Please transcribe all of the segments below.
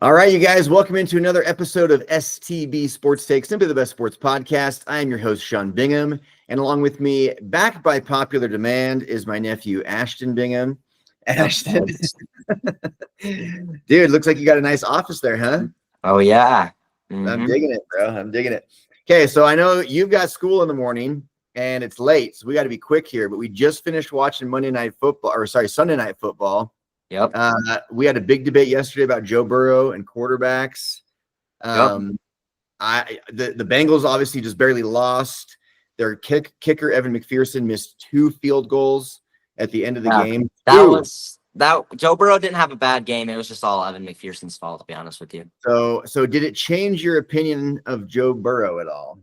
All right, you guys, welcome into another episode of STB Sports Take, simply the best sports podcast. I am your host, Sean Bingham, and along with me, back by popular demand, is my nephew, Ashton Bingham. Ashton, dude, looks like you got a nice office there, huh? Oh, yeah. I'm digging it, bro. I'm digging it. Okay, so I know you've got school in the morning, and it's late, so we got to be quick here, but we just finished watching Sunday Night Football. Yep. We had a big debate yesterday about Joe Burrow and quarterbacks. The Bengals obviously just barely lost. Their kicker Evan McPherson missed 2 field goals at the end of the game. Joe Burrow didn't have a bad game. It was just all Evan McPherson's fault, to be honest with you. So did it change your opinion of Joe Burrow at all?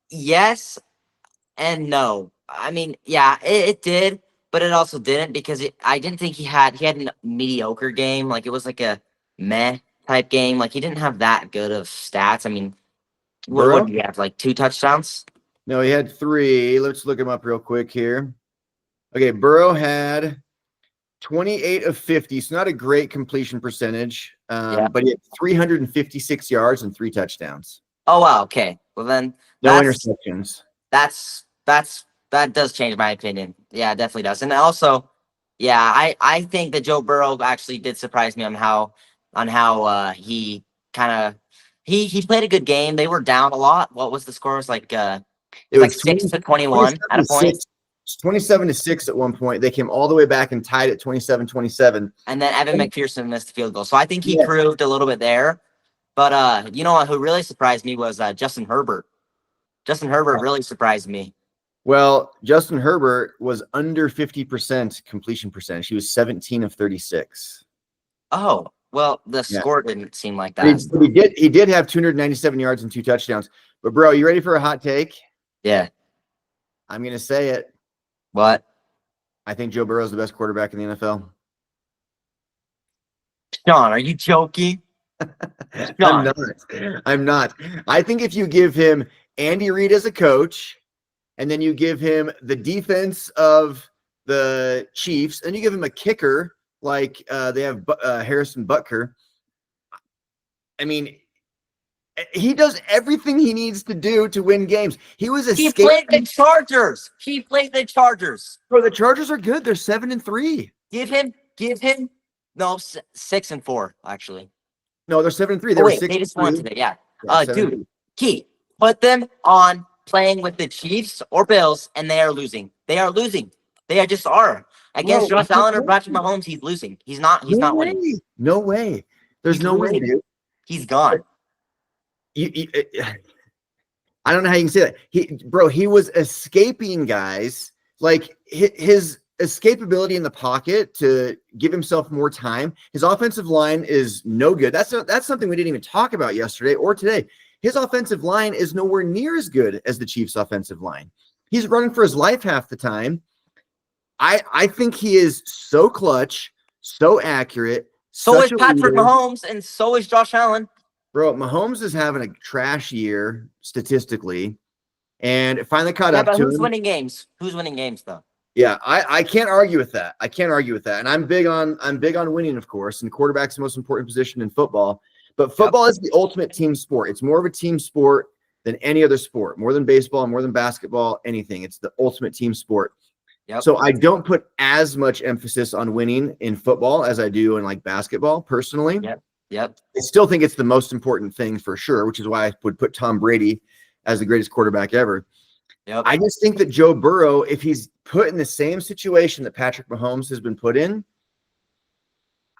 Yes and no. I mean, yeah, it did. But it also didn't because I didn't think he had a mediocre game. Like, it was like a meh type game. Like, he didn't have that good of stats. I mean, what did he have? Like 2 touchdowns? No, he had 3. Let's look him up real quick here. Okay, Burrow had 28 of 50. So not a great completion percentage, but he had 356 yards and 3 touchdowns. Oh, wow. Okay. Well, then no interceptions. That does change my opinion. Yeah, it definitely does. And also, yeah, I think that Joe Burrow actually did surprise me on how he kind of he played a good game. They were down a lot. What was the score? It was like 6-21 at a point. 27-6 at one point. They came all the way back and tied at 27-27. And then Evan McPherson missed the field goal. So I think he proved a little bit there. But you know what? Who really surprised me was Justin Herbert. Justin Herbert really surprised me. Well, Justin Herbert was under 50% completion percentage. He was 17 of 36. Oh, well, the score didn't seem like that. He did have 297 yards and 2 touchdowns. But, bro, you ready for a hot take? Yeah. I'm going to say it. What? I think Joe Burrow is the best quarterback in the NFL. Sean, are you joking? I'm not. I think if you give him Andy Reid as a coach, and then you give him the defense of the Chiefs, and you give him a kicker like they have Harrison Butker. I mean, he does everything he needs to do to win games. He played the Chargers. Bro, the Chargers are good. They're 7-3. Give him 6-4 actually. No, they're 7-3. They just won today. Yeah. Dude, put them on playing with the Chiefs or Bills, and they are losing. They just are. Against Josh Allen or Patrick Mahomes, he's losing. He's not winning. No way. There's no way, dude. He's gone. I don't know how you can say that. He was escaping guys. Like, his escapability in the pocket to give himself more time. His offensive line is no good. That's something we didn't even talk about yesterday or today. His offensive line is nowhere near as good as the Chiefs' offensive line. He's running for his life half the time. I think he is so clutch, so accurate. So is Patrick Mahomes, and so is Josh Allen. Bro, Mahomes is having a trash year statistically, and it finally caught up to him. Who's winning games? Who's winning games, though? Yeah, I can't argue with that. And I'm big on winning, of course, and quarterback's the most important position in football. But football is the ultimate team sport. It's more of a team sport than any other sport, more than baseball, more than basketball, anything. It's the ultimate team sport. Yep. So I don't put as much emphasis on winning in football as I do in like basketball personally. Yep. I still think it's the most important thing for sure, which is why I would put Tom Brady as the greatest quarterback ever. Yep. I just think that Joe Burrow, if he's put in the same situation that Patrick Mahomes has been put in,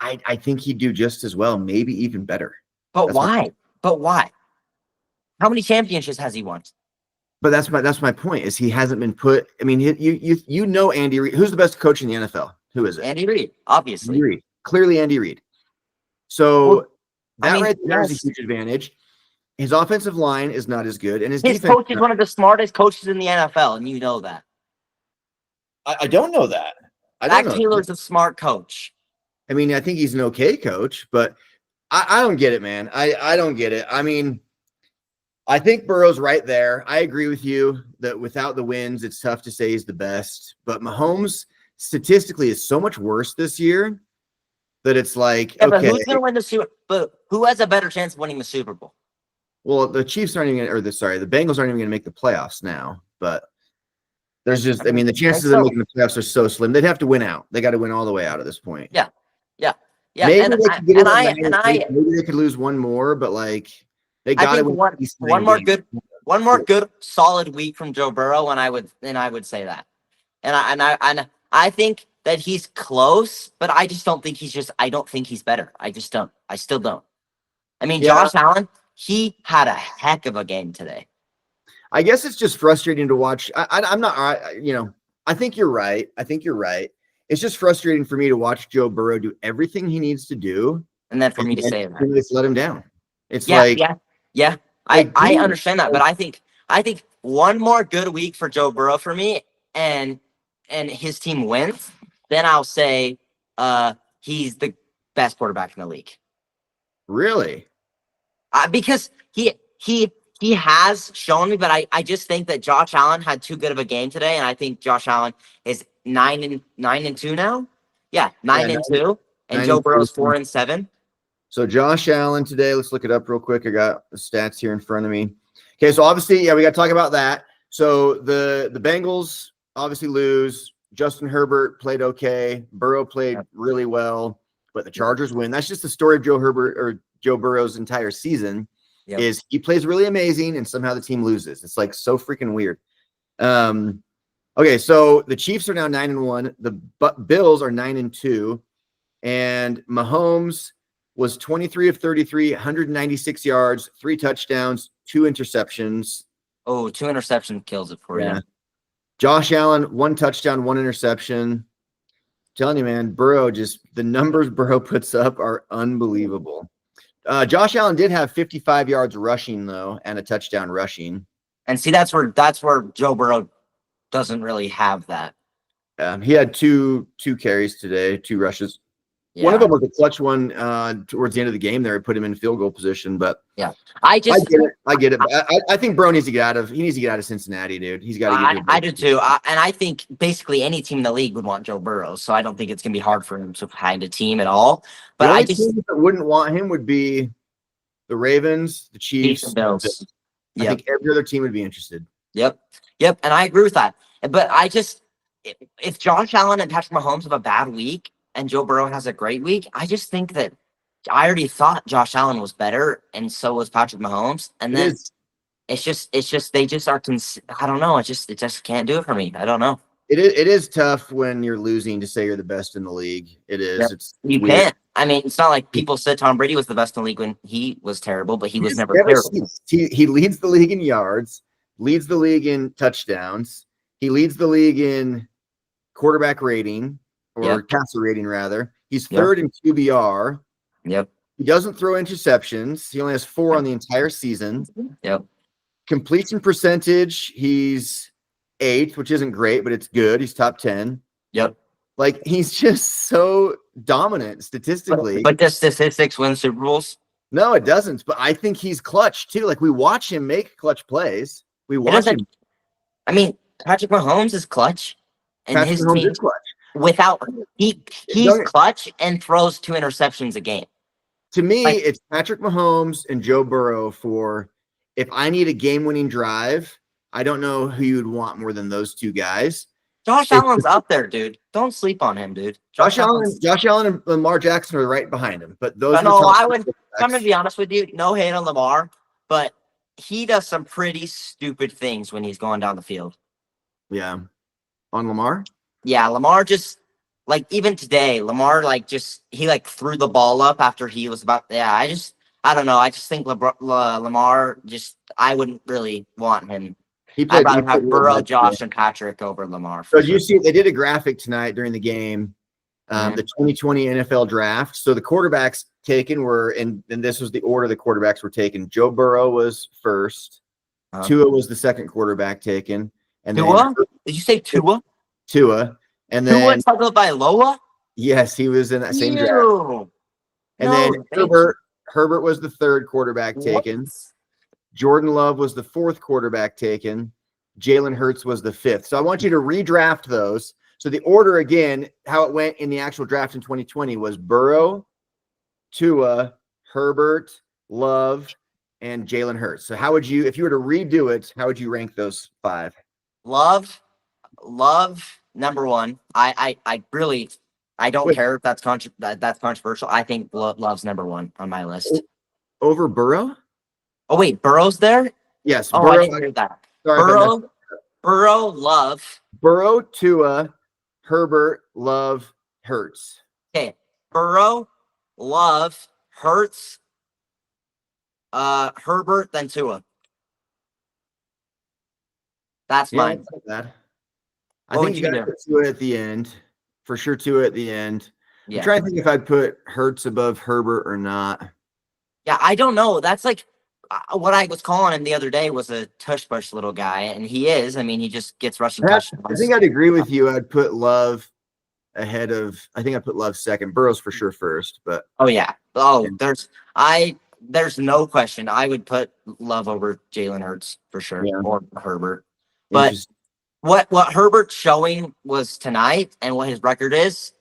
I think he'd do just as well, maybe even better. But why? How many championships has he won? But that's my point. Is he hasn't been put. I mean, you know Andy Reid. Who's the best coach in the NFL? Who is it? Andy Reid, obviously. Andy Reid. Clearly, Andy Reid. So right there is a huge advantage. His offensive line is not as good, and his defense coach is one of the smartest coaches in the NFL, and you know that. I don't know that. Zach Taylor's a smart coach. I mean, I think he's an okay coach, but I don't get it, man. I don't get it. I mean, I think Burrow's right there. I agree with you that without the wins, it's tough to say he's the best. But Mahomes statistically is so much worse this year that it's like, Yeah, but okay, who's going to win the Super? But who has a better chance of winning the Super Bowl? well, the Chiefs aren't even, or the Bengals aren't even going to make the playoffs now. But there's just, I mean, the chances of them making the playoffs are so slim. They'd have to win out. They got to win all the way out at this point. Yeah, yeah, yeah. Maybe And they could get and I maybe they could lose one more, but like they I got to think win one more good solid week from Joe Burrow, and I would say that. And I think that he's close, but I just don't think I don't think he's better. I just don't. I still don't. I mean, Yeah. Josh Allen, he had a heck of a game today. I guess it's just frustrating to watch. I'm not, I think you're right. It's just frustrating for me to watch Joe Burrow do everything he needs to do, And then for me to say that, just let him down. It's yeah. I understand that, but I think one more good week for Joe Burrow for me, and his team wins, then I'll say he's the best quarterback in the league. Really? Because he has shown me, but I just think that Josh Allen had too good of a game today, and I think Josh Allen is 9-2 now. Yeah, 9-2, and Joe Burrow's 4-7. So Josh Allen today, let's look it up real quick. I got the stats here in front of me. Okay, so obviously, we got to talk about that. So the Bengals obviously lose. Justin Herbert played okay. Burrow played really well, but the Chargers win. That's just the story of Joe Burrow's entire season. Yep. Is he plays really amazing and somehow the team loses. It's like so freaking weird. Okay, so the Chiefs are now 9-1. The Bills are 9-2, and Mahomes was 23 of 33, 196 yards, 3 touchdowns, 2 interceptions. Oh, 2 interceptions kills it for you. Josh Allen, 1 touchdown, 1 interception. I'm telling you, man, Burrow, just the numbers Burrow puts up are unbelievable. Josh Allen did have 55 yards rushing, though, and a touchdown rushing. And see, that's where Joe Burrow doesn't really have that. He had two carries today, 2 rushes. Yeah. One of them was a clutch one towards the end of the game there. It put him in field goal position, but yeah, I get it. I think Burrow needs to get out of Cincinnati, dude. He's got to get I do too. And I think basically any team in the league would want Joe Burrow, so I don't think it's gonna be hard for him to find a team at all. But the only team that wouldn't want him would be the Ravens, the Chiefs, and Bills. I think every other team would be interested. Yep, and I agree with that. But if Josh Allen and Patrick Mahomes have a bad week and Joe Burrow has a great week, I just think that I already thought Josh Allen was better, and so was Patrick Mahomes. And then it's just they just are. I don't know. It just can't do it for me. I don't know. It is tough when you're losing to say you're the best in the league. It is. Yep. You can't. I mean, it's not like people said Tom Brady was the best in the league when he was terrible, but he was never terrible. He leads the league in yards, leads the league in touchdowns. He leads the league in quarterback rating. Or passer rating, rather. He's 3rd in QBR. Yep. He doesn't throw interceptions. He only has 4 on the entire season. Yep. Completion percentage, he's 8th, which isn't great, but it's good. He's top 10. Yep. Like, he's just so dominant statistically. But does statistics win Super Bowls? No, it doesn't. But I think he's clutch, too. Like, we watch him make clutch plays. We watch him. I mean, Patrick Mahomes is clutch. And Patrick his Mahomes team is clutch. He's clutch and throws 2 interceptions a game. To me, it's Patrick Mahomes and Joe Burrow for if I need a game-winning drive. I don't know who you'd want more than those 2 guys. Josh Allen's up there, dude. Don't sleep on him, dude. Josh Allen and Lamar Jackson are right behind him. But those. No, I'm gonna be honest with you. No hate on Lamar, but he does some pretty stupid things when he's going down the field. Yeah, on Lamar. Yeah, Lamar just even today, Lamar he threw the ball up after he was about. Yeah, I don't know. I just think Lamar I wouldn't really want him. I'd rather have Burrow, Josh, and Patrick over Lamar. So you see, they did a graphic tonight during the game, the 2020 NFL draft. So the quarterbacks taken were, and this was the order the quarterbacks were taken. Joe Burrow was first. Tua was the second quarterback taken. And Tua? Did you say Tua? Tua, and then Tua followed by Loa. Yes, he was in that same draft. And then Herbert was the 3rd quarterback taken. Jordan Love was the 4th quarterback taken. Jalen Hurts was the 5th. So I want you to redraft those. So the order again, how it went in the actual draft in 2020 was Burrow, Tua, Herbert, Love, and Jalen Hurts. So how would you, if you were to redo it, how would you rank those 5? Love, number one. I don't Wait, care if that's that's controversial. I think Love's number one on my list. over Burrow? Oh wait, Burrow's there? Yes, Oh, Burrow. I didn't hear that. Sorry if I messed up. Burrow, Love. Burrow, Tua, Herbert, Love, Hurts. Okay, Burrow, Love, Hurts, Herbert, then Tua. That's Yeah, mine. that's not bad. I What think would you you got to do? put Tua at the end. For sure, Tua at the end. I'm Yeah. trying to think if I'd put Hurts above Herbert or not. Yeah, I don't know. That's like what I was calling him the other day was a tush push little guy, and he is. I mean, he just gets rushing I touchdowns. think I'd agree with you. I'd put Love ahead of, I think I'd put Love second. Burrow's for sure first, but Oh yeah. Oh, yeah. there's no question. I would put Love over Jalen Hurts for sure, Yeah. or Herbert. But Interesting. what Herbert's showing was tonight, and what his record is,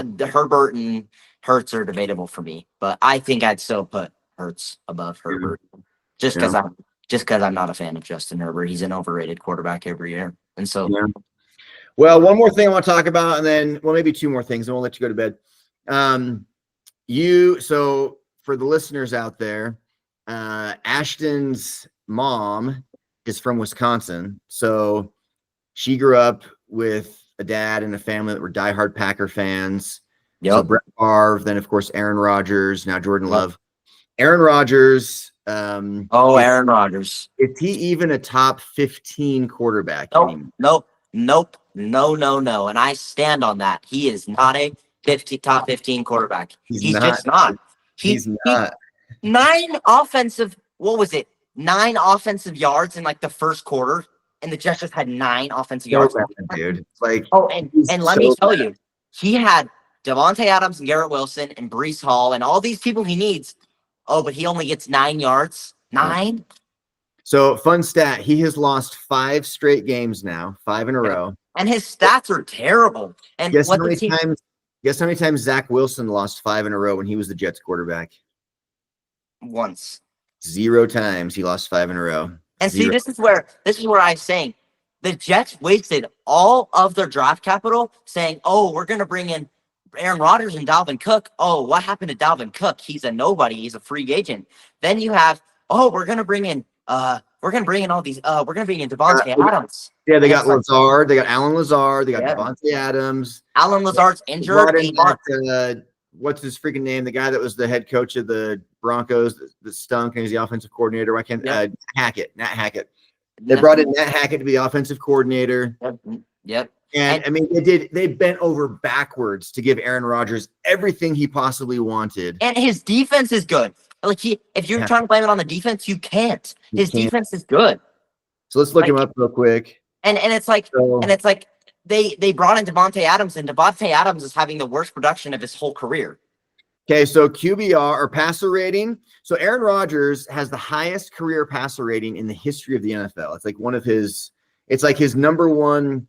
the Herbert and Hurts are debatable for me. But I think I'd still put Hurts above Herbert, just because I'm not a fan of Justin Herbert. He's an overrated quarterback every year, and so Yeah. Well, one more thing I want to talk about, and then, well, maybe 2 more things, and we'll let you go to bed. So for the listeners out there, Ashton's mom is from Wisconsin. So she grew up with a dad and a family that were diehard Packer fans. Yep. So Brett Favre, then of course Aaron Rodgers, now Jordan Yep. Love. Aaron Rodgers. Aaron Rodgers. Is he even a top 15 quarterback anymore? Nope. No. And I stand on that. He is not a top 15 quarterback. He's just not. He's not. 9 offensive, what was it? 9 offensive yards in like the first quarter, and the Jets just had 9 offensive yards. Bad, dude. It's like, and let me tell you, he had Devontae Adams and Garrett Wilson and Breece Hall and all these people he needs. Oh, but he only gets 9 yards. 9? So fun stat, he has lost 5 straight games now, 5 in a row. And his stats are terrible. And guess how many times Zach Wilson lost 5 in a row when he was the Jets quarterback? Once. 0 times he lost 5 in a row. And 0. see, this is where I'm saying the Jets wasted all of their draft capital saying, oh, we're going to bring in Aaron Rodgers and Dalvin Cook. Oh, what happened to Dalvin Cook? He's a nobody. He's a free agent. Then you have, we're going to bring in Devontae Adams. Yeah, they got Lazard. They got Alan Lazard. They got Devontae Adams. Alan Lazard's injured. What's his freaking name? The guy that was the head coach of the Broncos that stunk, and he's the offensive coordinator. Why can't Nat Hackett? They brought in Nat Hackett to be the offensive coordinator. Yep. And I mean, they bent over backwards to give Aaron Rodgers everything he possibly wanted. And his defense is good. Like if you're trying to blame it on the defense, you can't. His defense is good. So let's look him up real quick. And it's like they brought in Devontae Adams, and Devontae Adams is having the worst production of his whole career. Okay, so QBR or passer rating. So Aaron Rodgers has the highest career passer rating in the history of the NFL. It's like it's like his number one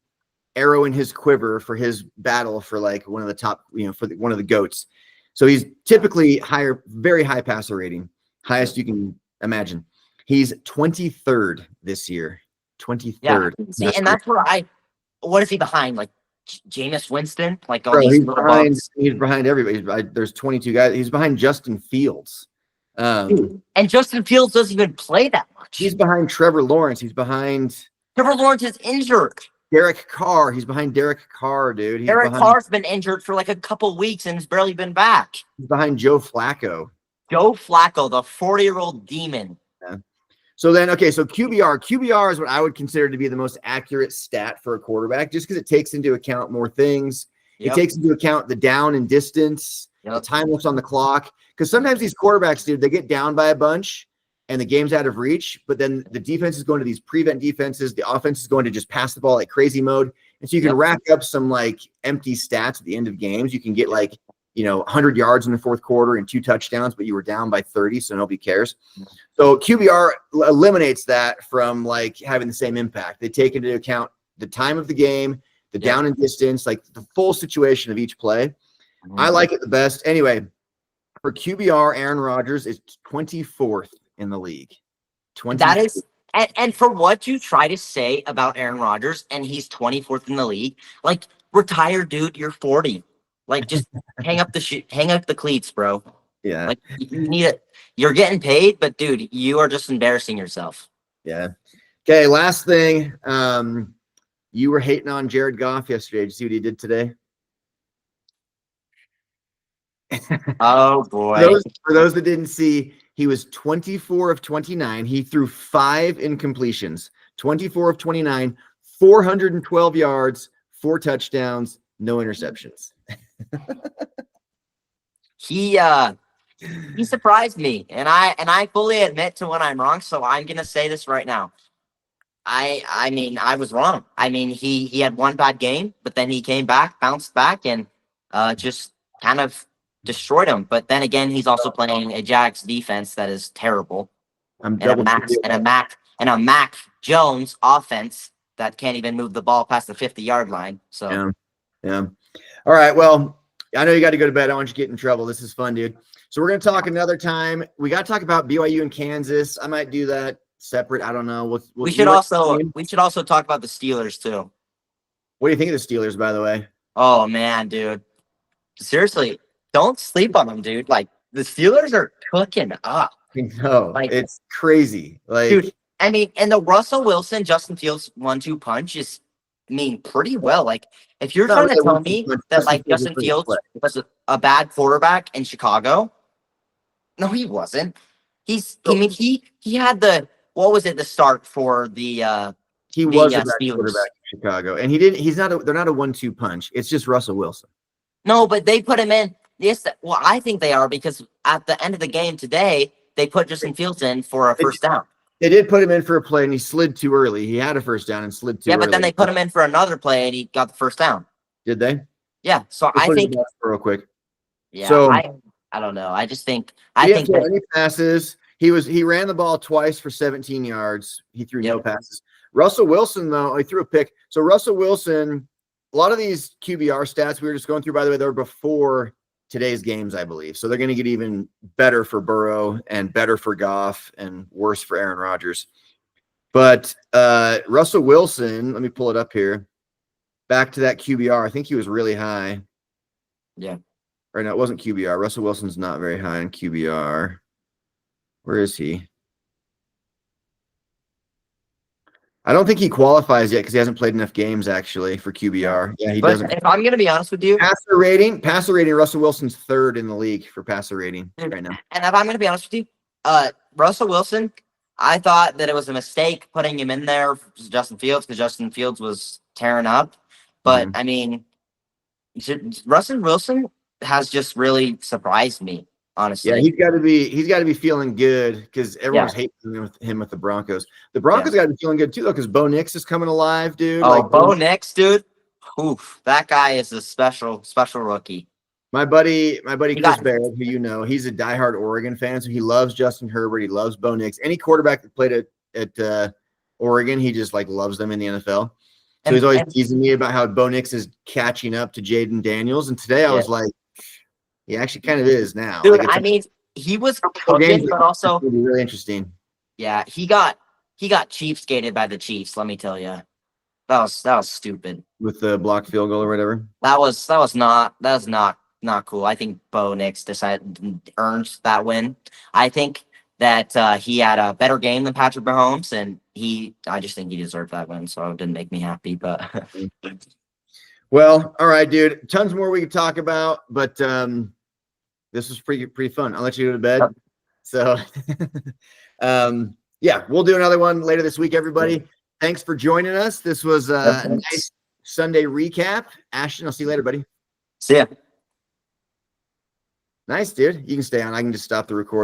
arrow in his quiver for his battle for like one of the top, one of the GOATs. So he's typically very high passer rating, highest you can imagine. He's 23rd this year. 23rd. Yeah. See, and that's where what is he behind? Like Jameis Winston? Like all Bro, these he's behind everybody. There's 22 guys. He's behind Justin Fields. And Justin Fields doesn't even play that much. He's behind Trevor Lawrence. He's behind Trevor Lawrence is injured. Derek Carr. He's behind Derek Carr, dude. Derek Carr's been injured for like a couple weeks and has barely been back. He's behind Joe Flacco. Joe Flacco, the 40-year-old demon. Yeah. So then, so QBR. QBR is what I would consider to be the most accurate stat for a quarterback, just because it takes into account more things. Yep. It takes into account the down and distance, the time left on the clock. Because sometimes these quarterbacks, dude, they get down by a bunch and the game's out of reach, but then the defense is going to these prevent defenses. The offense is going to just pass the ball like crazy mode. And so you can rack up some like empty stats at the end of games. You can get 100 yards in the fourth quarter and 2 touchdowns, but you were down by 30, so nobody cares. So QBR eliminates that from like having the same impact. They take into account the time of the game, the down and distance, like the full situation of each play. I like it the best. Anyway, for QBR, Aaron Rodgers is 24th in the league. That is, and for what you try to say about Aaron Rodgers, and he's 24th in the league, like, retire, dude. You're 40. Like, just hang up the cleats, bro. Yeah. Like, you need it. You're getting paid, but dude, you are just embarrassing yourself. Yeah. Okay. Last thing. You were hating on Jared Goff yesterday. Did you see what he did today? Oh boy. For those that didn't see, he was 24 of 29. He threw 5 incompletions, 24 of 29, 412 yards, 4 touchdowns, no interceptions. He surprised me, and I fully admit to when I'm wrong. So I'm gonna say this right now. I mean, I was wrong. I mean, he had one bad game, but then he came back, bounced back, and just kind of destroyed him. But then again, he's also playing a Jags defense that is terrible, and a Mac Jones offense that can't even move the ball past the 50-yard line. So yeah. All right. Well, I know you got to go to bed. I don't want you to get in trouble. This is fun, dude. So we're gonna talk another time. We got to talk about BYU and Kansas. I might do that separate. I don't know. We should also talk about the Steelers too. What do you think of the Steelers, by the way? Oh man, dude. Seriously, don't sleep on them, dude. Like, the Steelers are cooking up. No, Like, it's crazy. Like, dude, I mean, and the Russell Wilson, Justin Fields 1-2 punch is, I mean, pretty well. Like, if you're trying to tell me that, like, Justin Fields was a bad quarterback in Chicago, no, he wasn't. He had the, what was it, the start for the he was a bad Steelers. quarterback in Chicago, and they're not a 1-2 punch. It's just Russell Wilson. No, but they put him in. Yes, well, I think they are, because at the end of the game today, they put Justin Fields in for a first down. They did put him in for a play, and he slid too early. He had a first down and slid too early. Yeah, but then they put him in for another play, and he got the first down. Did they? Yeah, so I think real quick. Yeah, so I don't know. I just think he didn't throw any passes. He ran the ball twice for 17 yards. He threw no passes. Russell Wilson, though, he threw a pick. So Russell Wilson, a lot of these QBR stats we were just going through, by the way, they were before today's games, I believe. So they're going to get even better for Burrow and better for Goff and worse for Aaron Rodgers. But Russell Wilson, let me pull it up here. Back to that QBR. I think he was really high. Yeah. Right now, it wasn't QBR. Russell Wilson's not very high in QBR. Where is he? I don't think he qualifies yet because he hasn't played enough games, actually, for QBR. Yeah, he doesn't. If I'm going to be honest with you, passer rating, Russell Wilson's 3rd in the league for passer rating right now. And if I'm going to be honest with you, Russell Wilson, I thought that it was a mistake putting him in there for Justin Fields, because Justin Fields was tearing up. But, I mean, Russell Wilson has just really surprised me, honestly. Yeah, he's got to be feeling good, because everyone's hating him with the Broncos. The Broncos got to be feeling good too, though, because Bo Nix is coming alive, dude. Oh, Bo Nix, dude. Oof, that guy is a special rookie. My buddy Chris Barrett, who you know, he's a diehard Oregon fan, so he loves Justin Herbert. He loves Bo Nix. Any quarterback that played at Oregon, he just like loves them in the NFL. So he's always teasing me about how Bo Nix is catching up to Jaden Daniels, and today I was like, he actually kind of is now. Dude, like, I mean, he was cooking, but also really interesting. Yeah, he got cheapskated by the Chiefs. Let me tell you, that was stupid. With the blocked field goal or whatever. That was not cool. I think Bo Nix earned that win. I think that he had a better game than Patrick Mahomes, and I just think he deserved that win. So it didn't make me happy, but. Well, all right, dude. Tons more we could talk about, but this was pretty fun. I'll let you go to bed. So, yeah, we'll do another one later this week, everybody. Thanks for joining us. This was a nice Sunday recap. Ashton, I'll see you later, buddy. See ya. Nice, dude. You can stay on. I can just stop the recording.